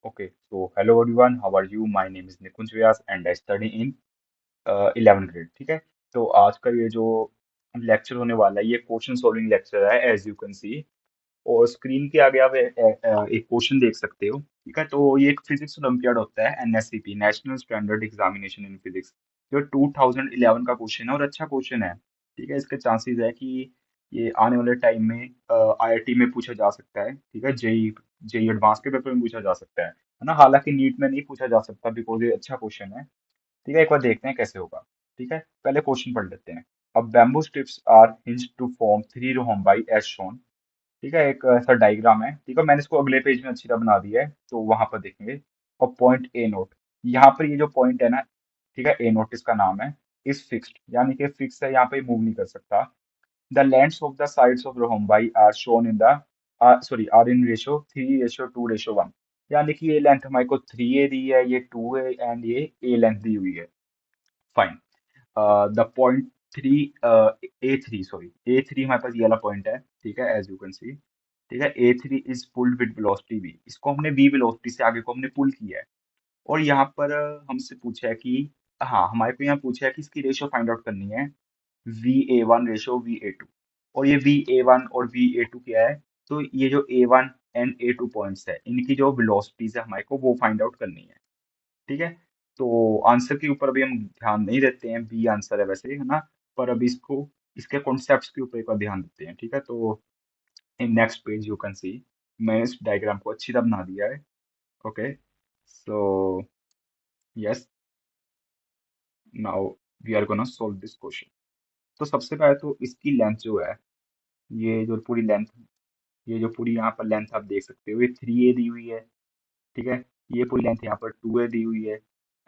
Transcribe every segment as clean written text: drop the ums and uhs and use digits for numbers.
Okay, so hello everyone, how are you? My name is Nikunj Vyas and I study in 11th grade. ठीक है, तो आज का ये जो लेक्चर होने वाला है ये क्वेश्चन सॉल्विंग लेक्चर है एज यू कैन सी। और स्क्रीन के आगे आप एक क्वेश्चन देख सकते हो। ठीक है, तो ये एक फिजिक्स ओलंपियाड होता है NSCP, national standard examination in physics, जो 2011 का क्वेश्चन है और अच्छा क्वेश्चन है। ठीक है, इसके चांसेस है कि ये आने वाले टाइम में आईआईटी में पूछा जा सकता है। ठीक है, जेई जेई एडवांस के पेपर में पूछा जा सकता है ना। हालांकि नीट में नहीं पूछा जा सकता बिकॉज ये अच्छा क्वेश्चन है। ठीक है, एक बार देखते हैं कैसे होगा। ठीक है, पहले क्वेश्चन पढ़ लेते हैं। अब bamboo strips are hinged to form three rhombi as shown. ठीक है, एक ऐसा डायग्राम है। ठीक है, मैंने इसको अगले पेज में अच्छी तरह बना दिया है तो वहां पर देखेंगे। और पॉइंट ए नोट, यहाँ पर ये जो पॉइंट है ना, ठीक है, ए नोट इसका नाम है, इज फिक्स्ड, यानी कि फिक्स है, यहाँ पे मूव नहीं कर सकता। The lengths of the sides of rhombi are shown in the sorry are in ratio 3:2:1। यानी कि ये लेंथ हमारे को 3a दी है, ये 2a एंड ये a लेंथ दी हुई है। Fine. The point three A three हमारे पास ये वाला पॉइंट है। ठीक है, एज यू कैन सी। ठीक है, A three is pulled with velocity v, इसको हमने v वेलोसिटी से आगे को हमने पुल किया है। और यहाँ पर हमसे पूछा है कि, हाँ, हमारे को यहाँ पूछा है कि इसकी रेशियो फाइंड आउट करनी है, VA1 रेशो VA2। और ये VA1 और VA2 क्या है? तो ये जो A1 एंड A2 पॉइंट्स है, इनकी जो वेलोसिटीज है हमारे को वो फाइंड आउट करनी है। ठीक है, तो आंसर के ऊपर अभी हम ध्यान नहीं देते हैं, बी आंसर है वैसे, है ना। पर अभी इसको, इसके कॉन्सेप्ट्स के ऊपर एक बार ध्यान देते हैं। ठीक है, तो in next page you can see, मैंने इस डायग्राम को अच्छी तरह बना दिया है। Okay, so yes, now we are gonna solve this question. तो सबसे पहले तो इसकी लेंथ जो है, ये जो पूरी लेंथ, ये जो पूरी यहाँ पर लेंथ आप देख सकते हो, ये 3a दी हुई है। ठीक है, ये पूरी लेंथ यहाँ पर 2a दी हुई है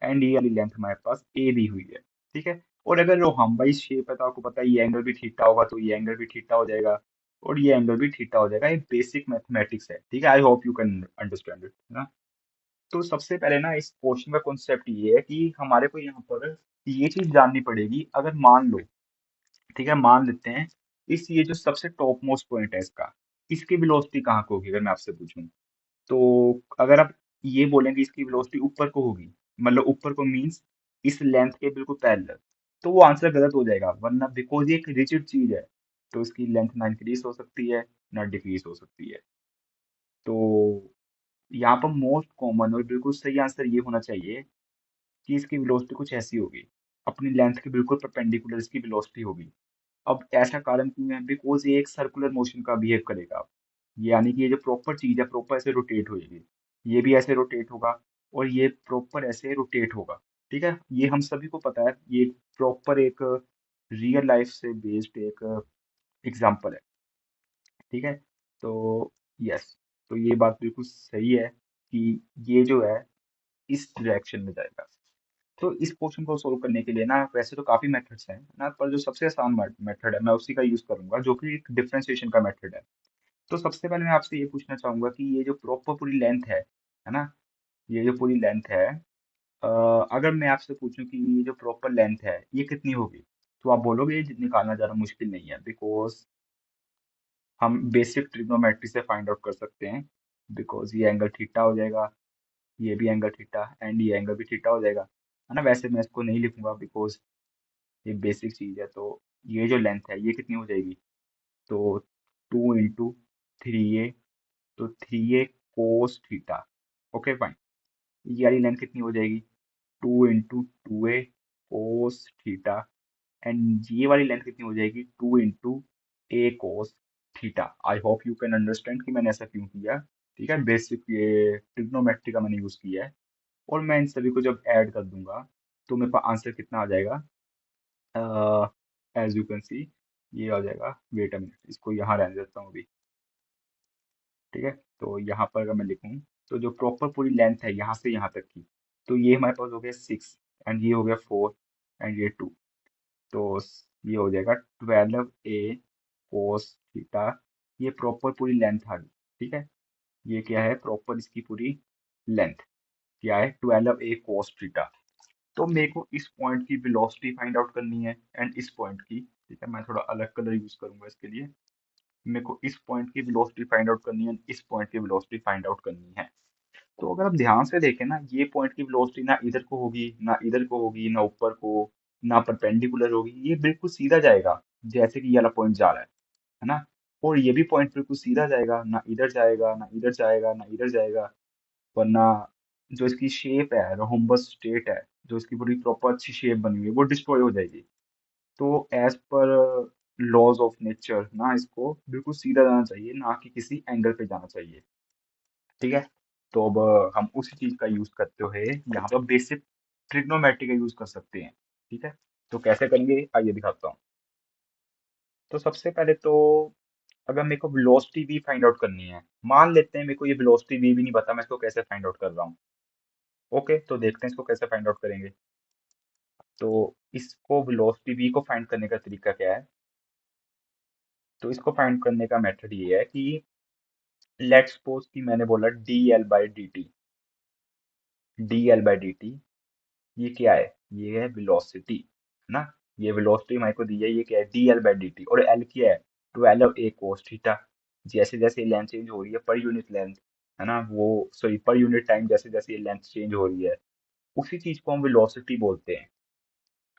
एंड ये वाली लेंथ हमारे पास a दी हुई है। ठीक है, और अगर जो हम्बाई शेप है तो आपको पता है ये एंगल भी थीटा होगा, तो ये एंगल भी थीटा हो जाएगा और ये एंगल भी थीटा हो जाएगा। ये बेसिक मैथमेटिक्स है। ठीक है, I hope you can understand it, है ना। तो सबसे पहले ना इस क्वेश्चन का कॉन्सेप्ट ये है कि हमारे को यहाँ पर ये चीज जाननी पड़ेगी। अगर मान लो, ठीक है, मान लेते हैं इस, ये जो सबसे टॉप मोस्ट पॉइंट है इसका, इसकी वेलोसिटी कहाँ को होगी अगर मैं आपसे पूछूं। तो अगर आप ये बोलेंगे इसकी वेलोसिटी ऊपर को होगी, मतलब ऊपर को मींस इस लेंथ के बिल्कुल पैरेलल, तो वो आंसर गलत हो जाएगा, वरना बिकॉज ये एक रिजिड चीज है तो इसकी लेंथ ना इंक्रीज हो सकती है ना डिक्रीज हो सकती है। तो यहाँ पर मोस्ट कॉमन और बिल्कुल सही आंसर ये होना चाहिए कि इसकी वेलोसिटी कुछ ऐसी होगी, अपनी लेंथ के बिल्कुल परपेंडिकुलर इसकी वेलोसिटी होगी। अब ऐसा कारण क्यों है? बिकॉज ये एक सर्कुलर मोशन का बिहेव करेगा, यानी कि ये जो प्रॉपर चीज है प्रॉपर ऐसे रोटेट होगी, ये भी ऐसे रोटेट होगा और ये प्रॉपर ऐसे रोटेट होगा। ठीक है, ये हम सभी को पता है, ये प्रॉपर एक रियल लाइफ से बेस्ड एक एग्जांपल है। ठीक है, तो यस, तो ये बात बिल्कुल सही है कि ये जो है इस डायरेक्शन में जाएगा। तो इस क्वेश्चन को सोल्व करने के लिए ना वैसे तो काफी मेथड्स हैं ना, पर जो सबसे आसान मेथड है मैं उसी का यूज करूंगा, जो कि एक डिफरेंशिएशन का मेथड है। तो सबसे पहले मैं आपसे ये पूछना चाहूंगा कि ये जो प्रॉपर पूरी लेंथ है ना, ये जो पूरी लेंथ है, अ, अगर मैं आपसे पूछूं कि ये जो प्रॉपर लेंथ है ये कितनी होगी, तो आप बोलोगे ये निकालना ज्यादा मुश्किल नहीं है, बिकॉज हम बेसिक ट्रिग्नोमेट्री से फाइंड आउट कर सकते हैं। बिकॉज ये एंगल थीटा हो जाएगा, ये भी एंगल थीटा एंड ये एंगल भी थीटा हो जाएगा, है ना। वैसे मैं इसको नहीं लिखूंगा बिकॉज ये बेसिक चीज है। तो ये जो लेंथ है ये कितनी हो जाएगी, तो 2 × 3a, तो 3a cos theta. Okay fine, ये वाली लेंथ कितनी हो जाएगी, 2 × 2a कोस थीटा। एंड ये वाली लेंथ कितनी हो जाएगी, 2 × a cos theta. I hope you can understand कि मैंने ऐसा क्यों किया। ठीक है, बेसिक ये ट्रिग्नोमेट्री का मैंने यूज किया है। और मैं इन सभी को जब ऐड कर दूंगा तो मेरे पास आंसर कितना आ जाएगा, एज यू कैन सी, ये आ जाएगा, वेट अ मिनट, इसको यहाँ रहने देता हूँ अभी। ठीक है, तो यहाँ पर अगर मैं लिखूँ, तो जो प्रॉपर पूरी लेंथ है यहाँ से यहाँ तक की, तो ये हमारे पास हो गया 6 एंड ये हो गया 4 एंड ये 2, तो ये हो जाएगा 12a कोस थीटा। ये प्रॉपर पूरी लेंथ आ गई। ठीक है, ये क्या है, प्रॉपर इसकी पूरी लेंथ क्या है, 12a कोस थीटा। तो मेरे को इस पॉइंट की वेलोसिटी फाइंड आउट करनी है एंड इस पॉइंट की। ठीक है, मैं थोड़ा अलग कलर यूज करूंगा इसके लिए। मेरे को इस पॉइंट की वेलोसिटी फाइंड आउट करनी है, इस पॉइंट की वेलोसिटी फाइंड आउट करनी है। तो अगर आप ध्यान से देखें ना, ये पॉइंट की वेलोसिटी ना इधर को होगी, ना इधर को होगी, ना ऊपर को, ना परपेंडिकुलर होगी, ये बिल्कुल सीधा जाएगा जैसे कि ये वाला पॉइंट जा रहा है ना। और ये भी पॉइंट बिल्कुल सीधा जाएगा, ना इधर जाएगा, ना इधर जाएगा, ना इधर जाएगा। वरना जो इसकी शेप है, रोम्बस स्टेट है, जो इसकी पूरी प्रॉपर अच्छी शेप बनी हुई है, वो डिस्ट्रॉय हो जाएगी। तो as per laws of nature ना, इसको बिल्कुल सीधा जाना चाहिए, ना कि किसी एंगल पे जाना चाहिए। ठीक है। तो अब हम उसी चीज का यूज करते हुए यहाँ पर बेसिक ट्रिग्नोमेट्री का यूज कर सकते हैं। ठीक है। तो कैसे करेंगे आइए दिखाता हूँ। तो सबसे पहले तो अगर मेरे को वेलोसिटी v फाइंड आउट करनी है, मान लेते हैं मेरे को ये वेलोसिटी v भी नहीं पता, मैं इसको कैसे फाइंड आउट कर रहा हूँ। ओके, तो देखते हैं इसको कैसे फाइंड आउट करेंगे। तो इसको वेलोसिटी v को फाइंड करने का तरीका क्या है। तो इसको फाइंड करने का मेथड ये है कि लेट्स सपोज कि मैंने बोला D L by D T. ये क्या है, ये है वेलोसिटी, है ना। ये वेलोसिटी हमारे को दी है, ये क्या है, D L by D T. और एल क्या है, 12 a cos थीटा। जैसे जैसे लेंथ चेंज हो रही है पर यूनिट लेंथ, है ना, वो सॉरी पर यूनिट टाइम, जैसे जैसे ये लेंथ चेंज हो रही है, उसी चीज को हम वेलोसिटी बोलते हैं।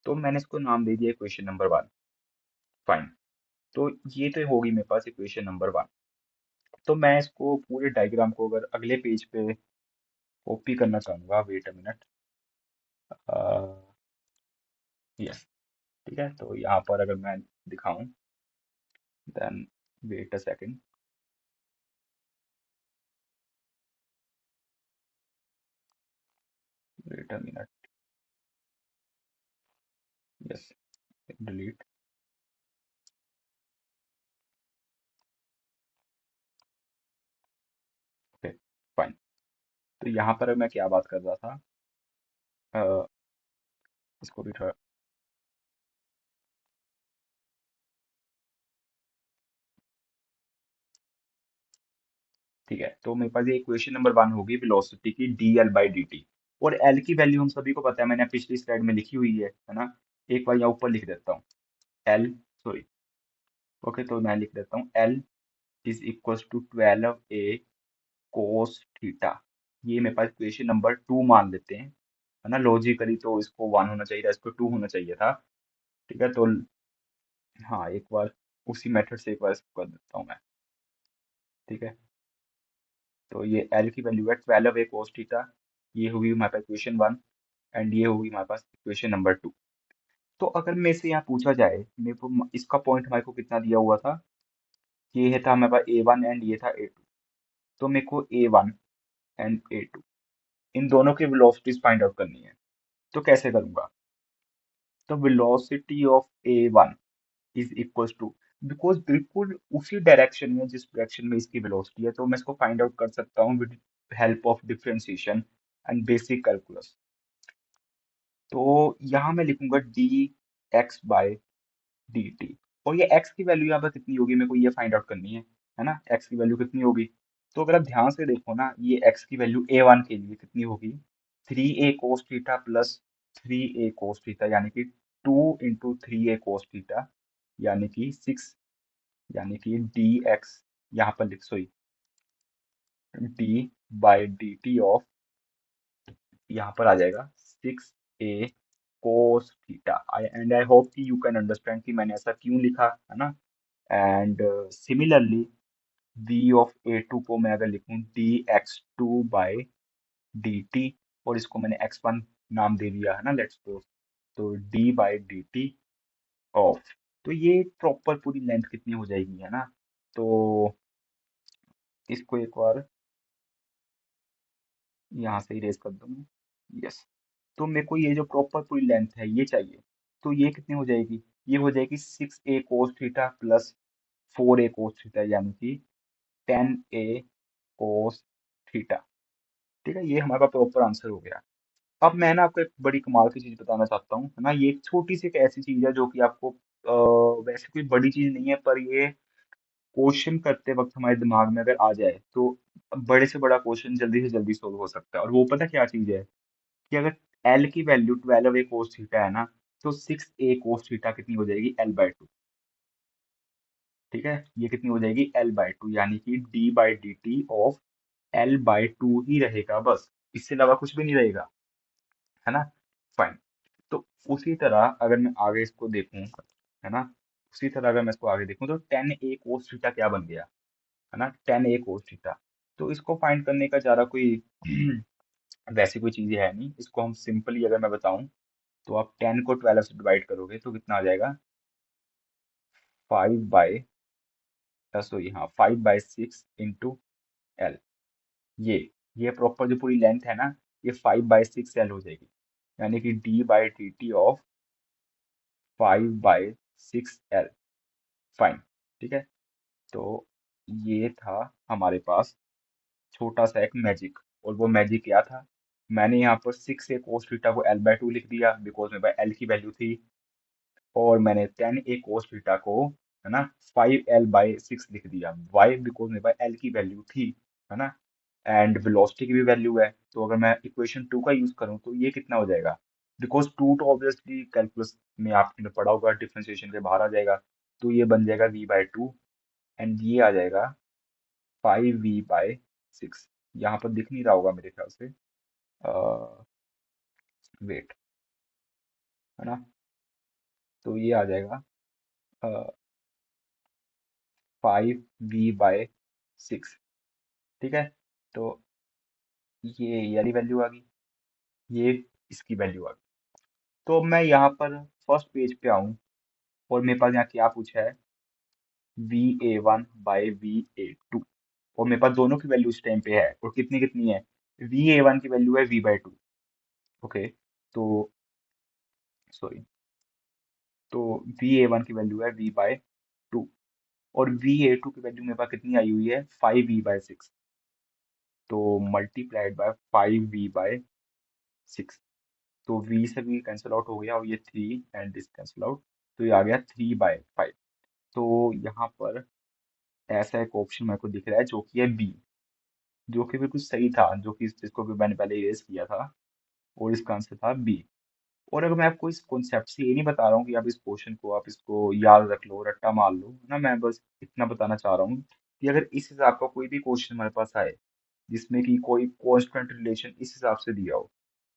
तो मैंने इसको नाम दे दिया इक्वेशन नंबर 1। फाइन। तो ये तो होगी मेरे पास इक्वेशन नंबर 1। तो मैं इसको पूरे डायग्राम को अगर अगले पेज पे कॉपी करना चाहूंगा, वेट अ मिनट। यस। ठीक है, तो यहाँ पर अगर मैं दिखाऊं, then wait a second. Wait a minute. Yes. Delete. Okay. Fine. तो यहाँ पर मैं क्या बात कर रहा था, अ, इसको भी थोड़ा। ठीक है, तो मेरे पास ये इक्वेशन नंबर 1 होगी वेलोसिटी की, dl/dt। और एल की वैल्यू हम सभी को पता है, मैंने पिछली स्लाइड में लिखी हुई है ना। एक बार यहाँ ऊपर लिख देता हूँ। L, sorry. ओके, तो मैं लिख देता हूँ L is equal to 12 a cos theta. ये मेरे पास इक्वेशन नंबर 2 मान लेते हैं, है ना। लॉजिकली तो इसको 1 होना चाहिए था, इसको 2 होना चाहिए था। ठीक है। तो हाँ, एक बार उसी मेथड से एक बार इसको कर देता हूँ मैं। ठीक है। तो ये एल की वैल्यू है 12 a कोस थीटा। ये होगी हमारे पास इक्वेशन 1। एंड ये होगी हमारे पास इक्वेशन नंबर 2। तो अगर मेरे से यहाँ पूछा जाए, मेरे को इसका पॉइंट हमारे को कितना दिया हुआ था, ये है था हमारे पास A1 एंड ये था A2। तो मेरे को A1 एंड A2 इन दोनों की वेलोसिटीज फाइंड आउट करनी है। तो कैसे करूंगा। तो velocity of A1 is equal to, because बिल्कुल उसी डायरेक्शन में जिस डायरेक्शन में इसकी वेलोसिटी है, तो मैं इसको फाइंड आउट कर सकता हूँ with help of differentiation and basic calculus. तो यहाँ मैं लिखूंगा dx/dt। और ये x की वैल्यू यहाँ पर कितनी होगी, मेरे को ये फाइंड आउट करनी है ना, x की वैल्यू कितनी होगी। तो अगर आप ध्यान से देखो ना, ये x की वैल्यू A1 के लिए कितनी होगी, 3a cos theta plus 3a cos theta, यानी कि 2 × 3a cos थीटा, यानी कि 6, यानी कि dx, यहाँ पर लिख सॉरी, d/dt ऑफ, यहाँ पर आ जाएगा 6a cos theta. I and I hope कि यू कैन अंडरस्टैंड कि मैंने ऐसा क्यों लिखा, है ना। And similarly v of A2 को मैं अगर लिखूं dx2/dt, और इसको मैंने x1 नाम दे दिया, है ना, लेट्स सपोज। तो d/dt ऑफ, तो ये प्रॉपर पूरी लेंथ कितनी हो जाएगी, है ना। तो इसको एक बार यहाँ से इरेज कर दूँ। यस। तो मेरे को ये जो प्रॉपर पूरी लेंथ है ये चाहिए। तो ये कितनी हो जाएगी, ये हो जाएगी 6a cos theta plus 4a cos theta, यानी कि 10a cos थीटा। ठीक है, ये हमारा प्रॉपर आंसर हो गया। अब मैं ना आपको एक बड़ी कमाल की चीज बताना चाहता हूँ, है ना। ये एक छोटी सी एक ऐसी चीज है जो कि आपको वैसे कोई बड़ी चीज नहीं है, पर ये क्वेश्चन करते वक्त हमारे दिमाग में अगर आ जाए तो बड़े से बड़ा क्वेश्चन जल्दी से जल्दी सोल्व हो सकता है। और वो पता क्या चीज है, कि अगर एल की वैल्यू 12 ए कोस थीटा है ना, तो 6 a कोस थीटा कितनी हो जाएगी, L/2। ठीक है, ये कितनी हो जाएगी, L/2, यानी कि d/dt ऑफ L/2 ही रहेगा बस, इससे अलावा कुछ भी नहीं रहेगा, है ना। फाइन। तो उसी तरह अगर मैं आगे इसको देखूं, है ना, उसी तरह अगर मैं इसको आगे देखूं तो टेन ए कोस थीटा क्या बन गया, है ना, टेन ए कोस थीटा। तो इसको फाइंड करने का ज़्यादा कोई वैसी कोई चीज़ है नहीं, इसको हम सिंपली अगर मैं बताऊं तो आप 10 को 12 से डिवाइड करोगे तो कितना आ जाएगा, 5/, सॉरी हाँ, 5/6 इंटू एल। ये ये प्रॉपर जो पूरी लेंथ है ना, ये 5/6 एल हो जाएगी, यानी कि d/dt ऑफ 5/6 एल। फाइन। ठीक है। तो ये था हमारे पास छोटा सा एक मैजिक, और वो मैजिक क्या था, मैंने यहाँ पर 6 ए कोस थीटा को L/2 लिख दिया बिकॉज मेरे पास एल की वैल्यू थी, और मैंने 10 ए कोस थीटा को, है ना, 5L/6 लिख दिया, वाई बिकॉज मेरे पास एल की वैल्यू थी, है ना, एंड वेलोसिटी की भी वैल्यू है। तो अगर मैं इक्वेशन 2 का यूज करूँ तो ये कितना हो जाएगा, बिकॉज 2 तो ऑब्वियसली कैलकुलस में आपने पढ़ा होगा, डिफरेंशिएशन के बाहर आ जाएगा, तो ये बन जाएगा v/2, एंड ये आ जाएगा 5v/6। यहाँ पर दिख नहीं रहा होगा मेरे ख्याल से, वेट, है ना, तो ये आ जाएगा 5v/6। ठीक है। तो ये वाली वैल्यू आ गई, ये इसकी वैल्यू आ गई। तो अब मैं यहाँ पर फर्स्ट पेज पे आऊँ, और मेरे पास यहाँ क्या पूछा है, Va1/Va2, और मेरे पास दोनों की वैल्यू इस टाइम पे है, और कितनी कितनी है, Va1 की वैल्यू है v/2। ओके। तो सॉरी, तो Va1 की वैल्यू है v/2, और Va2 की वैल्यू मेरे पास कितनी आई हुई है, 5v/6, तो मल्टीप्लाइड बाय 5v/6। तो v से v कैंसिल आउट हो गया, और ये 3 एंड दिस कैंसिल आउट, तो ये आ गया 3/5। तो यहाँ पर ऐसा एक ऑप्शन मेरे को दिख रहा है जो कि है बी, जो कि बिल्कुल सही था, जो कि जिसको भी मैंने पहले इरेज किया था, और इसका आंसर था बी। और अगर मैं आपको इस कॉन्सेप्ट से ये नहीं बता रहा हूँ कि आप इस क्वेश्चन को आप इसको याद रख लो, रट्टा मार लो, है ना, मैं बस इतना बताना चाह रहा हूँ कि अगर इस हिसाब का कोई भी क्वेश्चन हमारे पास आए जिसमें कि कोई कांस्टेंट रिलेशन इस हिसाब से दिया हो,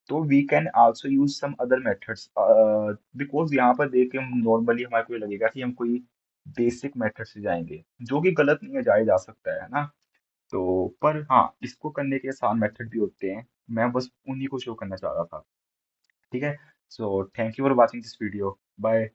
तो we can also use some other methods, because यहाँ पर देख के हम नॉर्मली हमारे को ये लगेगा कि हम कोई बेसिक मेथड से जाएंगे, जो कि गलत नहीं है, जाया जा सकता है ना। तो पर हाँ, इसको करने के आसान मेथड भी होते हैं, मैं बस उन्हीं को शो करना चाह रहा था। ठीक है। So thank you for watching this video, bye.